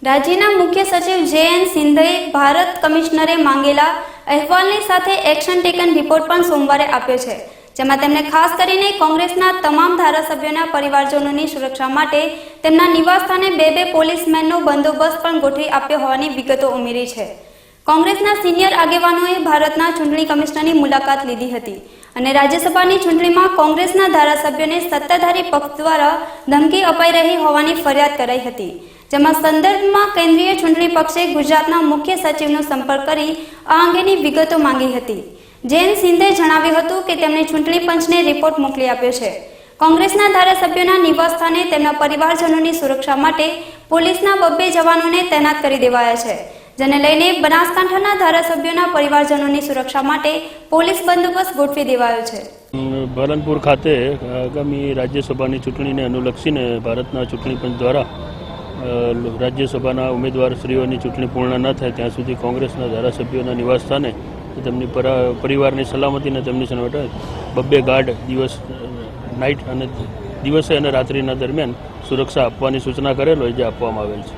રાજ્યના મુખ્ય સચિવ જે.એન. સિંધેએ ભારત કમિશનરે માંગેલા અહેવાલની સાથે એક્શન ટેકન રિપોર્ટ પણ સોમવારે આપ્યો છે, જેમાં તેમણે ખાસ કરીને કોંગ્રેસના તમામ ધારાસભ્યોના પરિવારજનોની સુરક્ષા માટે તેમના નિવાસસ્થાને બે પોલીસમેનનો બંદોબસ્ત પણ ગોઠવી આપ્યો હોવાની વિગતો ઉમેરી છે. કોંગ્રેસના સિનિયર આગેવાનોએ ભારતના ચૂંટણી કમિશનરની મુલાકાત લીધી હતી અને રાજ્યસભાની ચૂંટણીમાં કોંગ્રેસના ધારાસભ્યોને સત્તાધારી પક્ષ દ્વારા ધમકી અપાઈ રહી હોવાની ફરિયાદ કરાઈ હતી, જેમાં સંદર્ભમાં કેન્દ્રીય ચૂંટણી પક્ષે ગુજરાતના મુખ્ય સચિવનો સંપર્ક કરી આ અંગેની વિગતો માંગી હતી. જે.એન. સિંધે જણાવ્યું હતું કે તેમણે ચૂંટણી પંચને રિપોર્ટ મોકલી આપ્યો છે. કોંગ્રેસના ધારાસભ્યોના નિવાસસ્થાને તેમના પરિવારજનોની સુરક્ષા માટે પોલીસના 2 જવાનોને તૈનાત કરી દેવાયા છે, જેને લઈને બનાસકાંઠાના ધારાસભ્યોના પરિવારજનોની સુરક્ષા માટે પોલીસ બંદોબસ્ત ગોઠવી દેવાયો છે. પાલનપુર ખાતે આગામી રાજ્યસભાની ચૂંટણીને અનુલક્ષીને ભારતના ચૂંટણી પંચ દ્વારા રાજ્યસભાના ઉમેદવારશ્રીઓની ચૂંટણી પૂર્ણ ન થાય ત્યાં સુધી કોંગ્રેસના ધારાસભ્યોના નિવાસસ્થાને તેમની પરિવારની સલામતી અને તેમની માટે 2 ગાર્ડ નાઇટ અને દિવસે અને રાત્રિના દરમિયાન સુરક્ષા આપવાની સૂચના કરેલ હોય જે આપવામાં આવેલ છે.